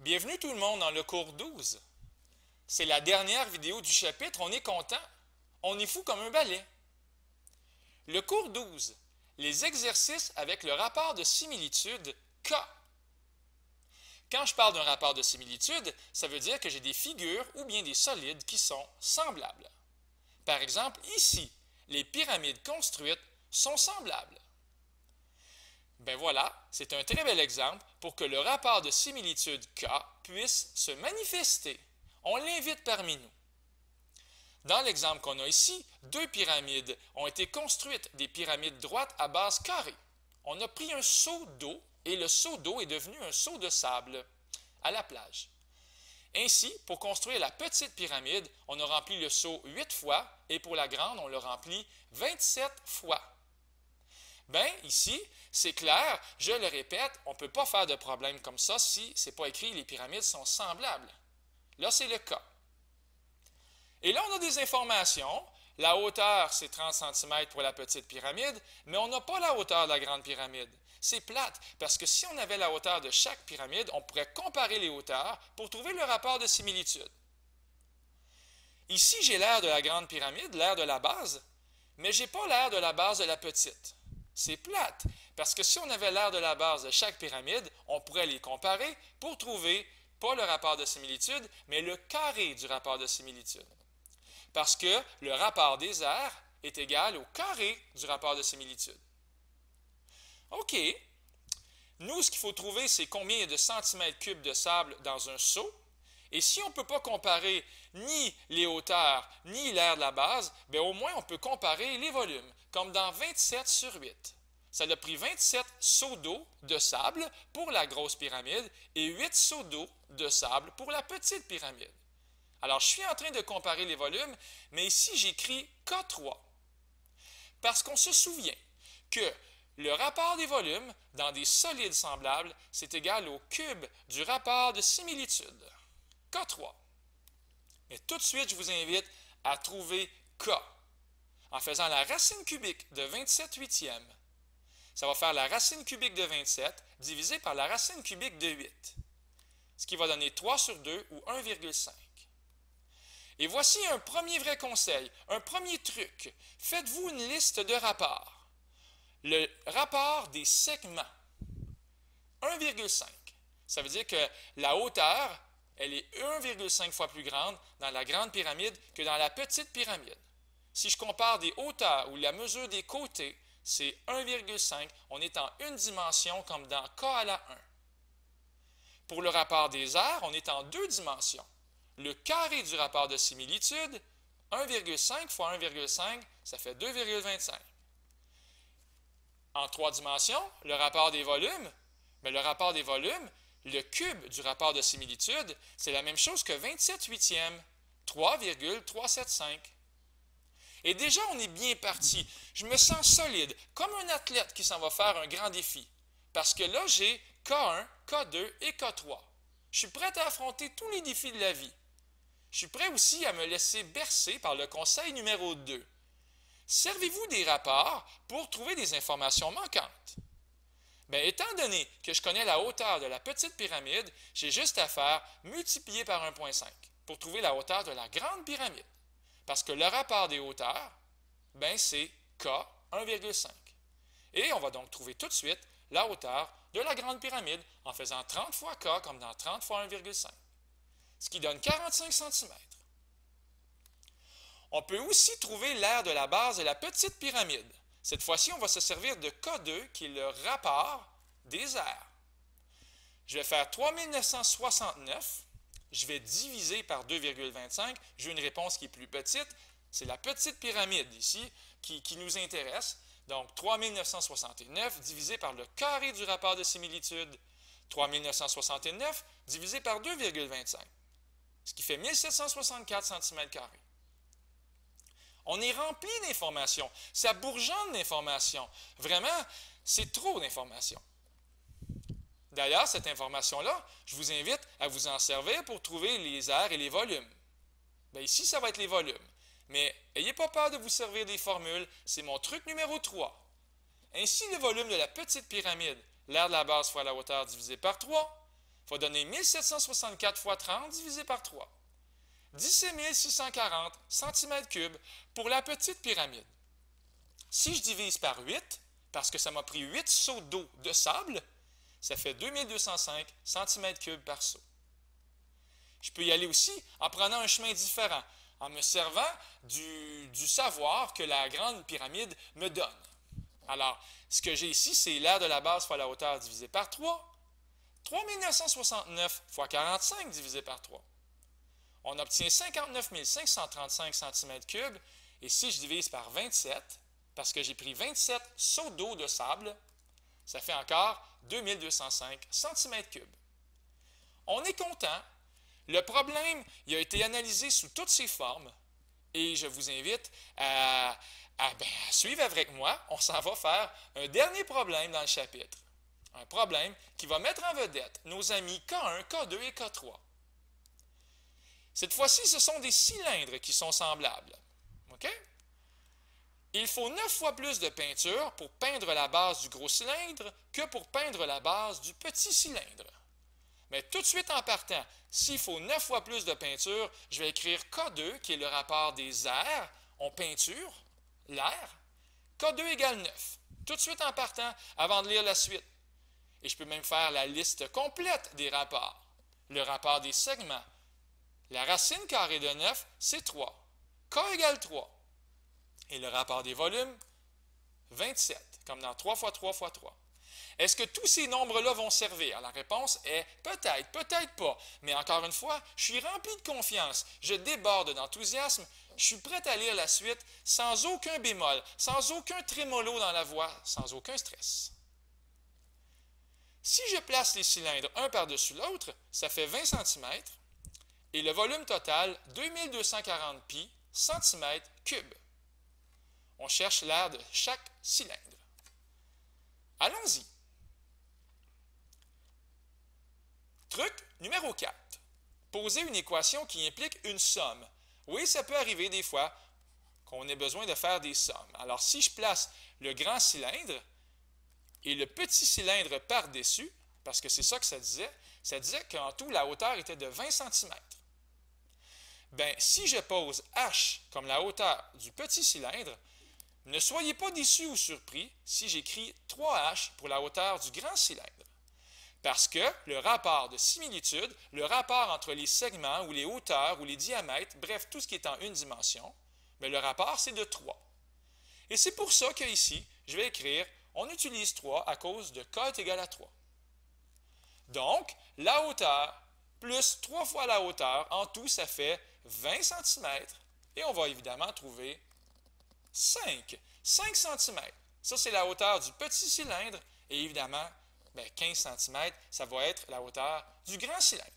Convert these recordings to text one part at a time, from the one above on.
Bienvenue tout le monde dans le cours 12. C'est la dernière vidéo du chapitre, on est content. On est fou comme un balai. Le cours 12, les exercices avec le rapport de similitude K. Quand je parle d'un rapport de similitude, ça veut dire que j'ai des figures ou bien des solides qui sont semblables. Par exemple, ici, les pyramides construites sont semblables. Ben voilà, c'est un très bel exemple pour que le rapport de similitude K puisse se manifester. On l'invite parmi nous. Dans l'exemple qu'on a ici, deux pyramides ont été construites, des pyramides droites à base carrée. On a pris un seau d'eau et le seau d'eau est devenu un seau de sable à la plage. Ainsi, pour construire la petite pyramide, on a rempli le seau 8 fois et pour la grande, on l'a rempli 27 fois. Bien, ici, c'est clair, je le répète, on ne peut pas faire de problème comme ça si ce n'est pas écrit les pyramides sont semblables. Là, c'est le cas. Et là, on a des informations. La hauteur, c'est 30 cm pour la petite pyramide, mais on n'a pas la hauteur de la grande pyramide. C'est plate, parce que si on avait la hauteur de chaque pyramide, on pourrait comparer les hauteurs pour trouver le rapport de similitude. Ici, j'ai l'aire de la grande pyramide, l'aire de la base, mais je n'ai pas l'aire de la base de la petite. C'est plate, parce que si on avait l'aire de la base de chaque pyramide, on pourrait les comparer pour trouver, pas le rapport de similitude, mais le carré du rapport de similitude. Parce que le rapport des aires est égal au carré du rapport de similitude. OK. Nous, ce qu'il faut trouver, c'est combien il y a de centimètres cubes de sable dans un seau. Et si on ne peut pas comparer ni les hauteurs, ni l'aire de la base, bien au moins on peut comparer les volumes, comme dans 27 sur 8. Ça a pris 27 seaux d'eau de sable pour la grosse pyramide et 8 seaux d'eau de sable pour la petite pyramide. Alors, je suis en train de comparer les volumes, mais ici, j'écris K3. Parce qu'on se souvient que le rapport des volumes dans des solides semblables, c'est égal au cube du rapport de similitude. K3. Mais tout de suite, je vous invite à trouver K en faisant la racine cubique de 27 huitièmes. Ça va faire la racine cubique de 27 divisé par la racine cubique de 8, ce qui va donner 3 sur 2 ou 1,5. Et voici un premier vrai conseil, un premier truc. Faites-vous une liste de rapports. Le rapport des segments. 1,5. Ça veut dire que la hauteur, elle est 1,5 fois plus grande dans la grande pyramide que dans la petite pyramide. Si je compare des hauteurs ou la mesure des côtés, c'est 1,5. On est en une dimension comme dans K à la 1. Pour le rapport des aires, on est en deux dimensions. Le carré du rapport de similitude, 1,5 fois 1,5, ça fait 2,25. En trois dimensions, le rapport des volumes, mais le rapport des volumes, le cube du rapport de similitude, c'est la même chose que 27 huitièmes, 3,375. Et déjà, on est bien parti. Je me sens solide, comme un athlète qui s'en va faire un grand défi. Parce que là, j'ai K1, K2 et K3. Je suis prêt à affronter tous les défis de la vie. Je suis prêt aussi à me laisser bercer par le conseil numéro 2. Servez-vous des rapports pour trouver des informations manquantes. Bien, étant donné que je connais la hauteur de la petite pyramide, j'ai juste à faire multiplier par 1,5 pour trouver la hauteur de la grande pyramide. Parce que le rapport des hauteurs, ben, c'est K 1,5. Et on va donc trouver tout de suite la hauteur de la grande pyramide en faisant 30 fois K comme dans 30 fois 1,5. Ce qui donne 45 cm. On peut aussi trouver l'aire de la base de la petite pyramide. Cette fois-ci, on va se servir de K2, qui est le rapport des aires. Je vais faire 3969. Je vais diviser par 2,25. J'ai une réponse qui est plus petite. C'est la petite pyramide ici qui nous intéresse. Donc, 3969 divisé par le carré du rapport de similitude. 3969 divisé par 2,25. Ce qui fait 1764 cm². On est rempli d'informations. Ça bourgeonne d'informations. Vraiment, c'est trop d'informations. D'ailleurs, cette information-là, je vous invite à vous en servir pour trouver les aires et les volumes. Bien, ici, ça va être les volumes. Mais n'ayez pas peur de vous servir des formules. C'est mon truc numéro 3. Ainsi, le volume de la petite pyramide, l'aire de la base fois la hauteur divisé par 3, va donner 1764 fois 30 divisé par 3. 17 640 cm3 pour la petite pyramide. Si je divise par 8, parce que ça m'a pris 8 seaux d'eau de sable, ça fait 2205 cm3 par seau. Je peux y aller aussi en prenant un chemin différent, en me servant du savoir que la grande pyramide me donne. Alors, ce que j'ai ici, c'est l'aire de la base fois la hauteur divisé par 3. 3969 fois 45 divisé par 3. On obtient 59 535 cm3. Et si je divise par 27, parce que j'ai pris 27 seaux d'eau de sable, ça fait encore 2205 cm3. On est content. Le problème, il a été analysé sous toutes ses formes et je vous invite à suivre avec moi. On s'en va faire un dernier problème dans le chapitre. Un problème qui va mettre en vedette nos amis K1, K2 et K3. Cette fois-ci, ce sont des cylindres qui sont semblables. OK? Il faut 9 fois plus de peinture pour peindre la base du gros cylindre que pour peindre la base du petit cylindre. Mais tout de suite en partant, s'il faut 9 fois plus de peinture, je vais écrire K2, qui est le rapport des aires. On peinture l'air. K2 égale 9. Tout de suite en partant, avant de lire la suite. Et je peux même faire la liste complète des rapports. Le rapport des segments. La racine carrée de 9, c'est 3. K égale 3. Et le rapport des volumes, 27, comme dans 3 fois 3 fois 3. Est-ce que tous ces nombres-là vont servir? La réponse est peut-être, peut-être pas. Mais encore une fois, je suis rempli de confiance, je déborde d'enthousiasme, je suis prêt à lire la suite sans aucun bémol, sans aucun trémolo dans la voix, sans aucun stress. Si je place les cylindres un par-dessus l'autre, ça fait 20 cm et le volume total, 2240 pi cm3. On cherche l'aire de chaque cylindre. Allons-y. Truc numéro 4. Poser une équation qui implique une somme. Oui, ça peut arriver des fois qu'on ait besoin de faire des sommes. Alors, si je place le grand cylindre et le petit cylindre par-dessus, parce que c'est ça que ça disait qu'en tout, la hauteur était de 20 cm. Bien, si je pose H comme la hauteur du petit cylindre, ne soyez pas déçus ou surpris si j'écris 3H pour la hauteur du grand cylindre. Parce que le rapport de similitude, le rapport entre les segments ou les hauteurs ou les diamètres, bref, tout ce qui est en une dimension, mais le rapport, c'est de 3. Et c'est pour ça qu'ici, je vais écrire, on utilise 3 à cause de K est égal à 3. Donc, la hauteur plus 3 fois la hauteur, en tout, ça fait 20 cm. Et on va évidemment trouver 5 cm. Ça, c'est la hauteur du petit cylindre. Et évidemment, 15 cm, ça va être la hauteur du grand cylindre.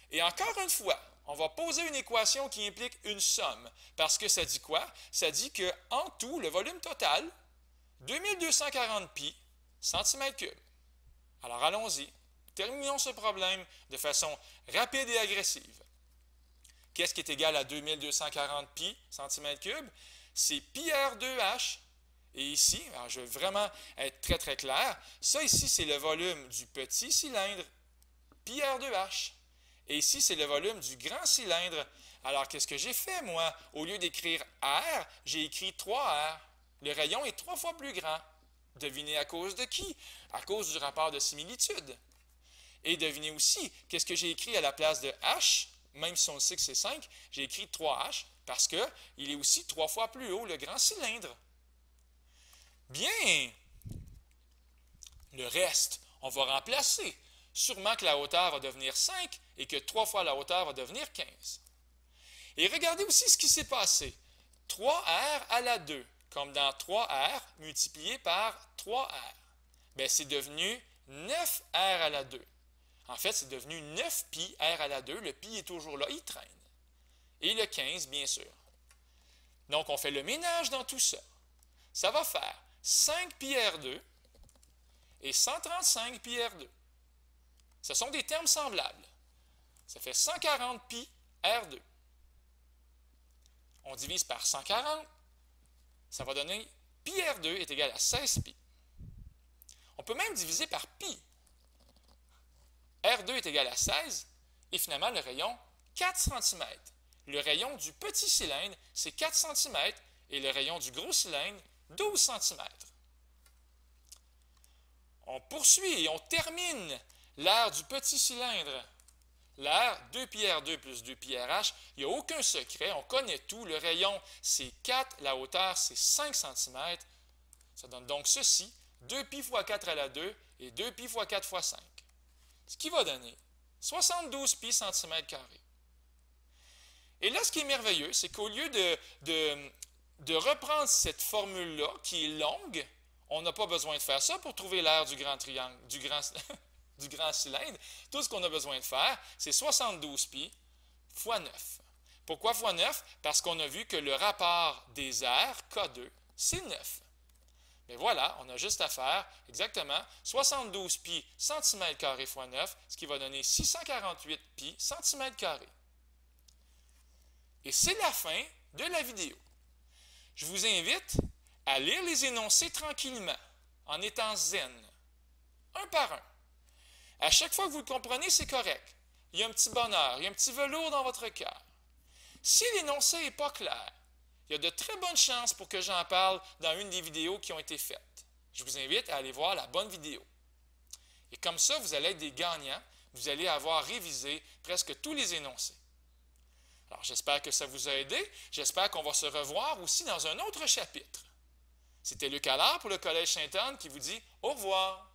Et encore une fois, on va poser une équation qui implique une somme. Parce que ça dit quoi? Ça dit qu'en tout, le volume total, 2240 pi cm3. Alors allons-y. Terminons ce problème de façon rapide et agressive. Qu'est-ce qui est égal à 2240 pi cm3? C'est pi R2H. Et ici, alors je veux vraiment être très très clair, ça ici c'est le volume du petit cylindre, pi R2H. Et ici c'est le volume du grand cylindre. Alors qu'est-ce que j'ai fait moi? Au lieu d'écrire R, j'ai écrit 3R. Le rayon est 3 fois plus grand. Devinez à cause de qui? À cause du rapport de similitude. Et devinez aussi, qu'est-ce que j'ai écrit à la place de H? Même si on sait que c'est 5, j'ai écrit 3H parce qu'il est aussi 3 fois plus haut, le grand cylindre. Bien! Le reste, on va remplacer. Sûrement que la hauteur va devenir 5 et que 3 fois la hauteur va devenir 15. Et regardez aussi ce qui s'est passé. 3R à la 2, comme dans 3R multiplié par 3R. Bien, c'est devenu 9R à la 2. En fait, c'est devenu 9 pi R à la 2. Le pi est toujours là, il traîne. Et le 15, bien sûr. Donc, on fait le ménage dans tout ça. Ça va faire 5 pi R2 et 135 pi R2. Ce sont des termes semblables. Ça fait 140 pi R2. On divise par 140, ça va donner pi R2 est égal à 16 pi. On peut même diviser par pi. R2 est égal à 16, et finalement le rayon 4 cm. Le rayon du petit cylindre, c'est 4 cm, et le rayon du gros cylindre, 12 cm. On poursuit et on termine l'aire du petit cylindre. L'aire 2πr2 plus 2πrh, il n'y a aucun secret, on connaît tout. Le rayon, c'est 4, la hauteur, c'est 5 cm. Ça donne donc ceci, 2π fois 4 à la 2 et 2π fois 4 fois 5. Ce qui va donner 72 π cm². Et là, ce qui est merveilleux, c'est qu'au lieu de reprendre cette formule-là, qui est longue, on n'a pas besoin de faire ça pour trouver l'aire du grand triangle, du grand cylindre. Tout ce qu'on a besoin de faire, c'est 72 π fois 9. Pourquoi fois 9? Parce qu'on a vu que le rapport des aires, K2, c'est 9. Mais voilà, on a juste à faire exactement 72 π cm² fois 9, ce qui va donner 648 π cm². Et c'est la fin de la vidéo. Je vous invite à lire les énoncés tranquillement, en étant zen, un par un. À chaque fois que vous le comprenez, c'est correct. Il y a un petit bonheur, il y a un petit velours dans votre cœur. Si l'énoncé n'est pas clair, il y a de très bonnes chances pour que j'en parle dans une des vidéos qui ont été faites. Je vous invite à aller voir la bonne vidéo. Et comme ça, vous allez être des gagnants. Vous allez avoir révisé presque tous les énoncés. Alors, j'espère que ça vous a aidé. J'espère qu'on va se revoir aussi dans un autre chapitre. C'était Luc Allard pour le Collège Sainte-Anne qui vous dit au revoir.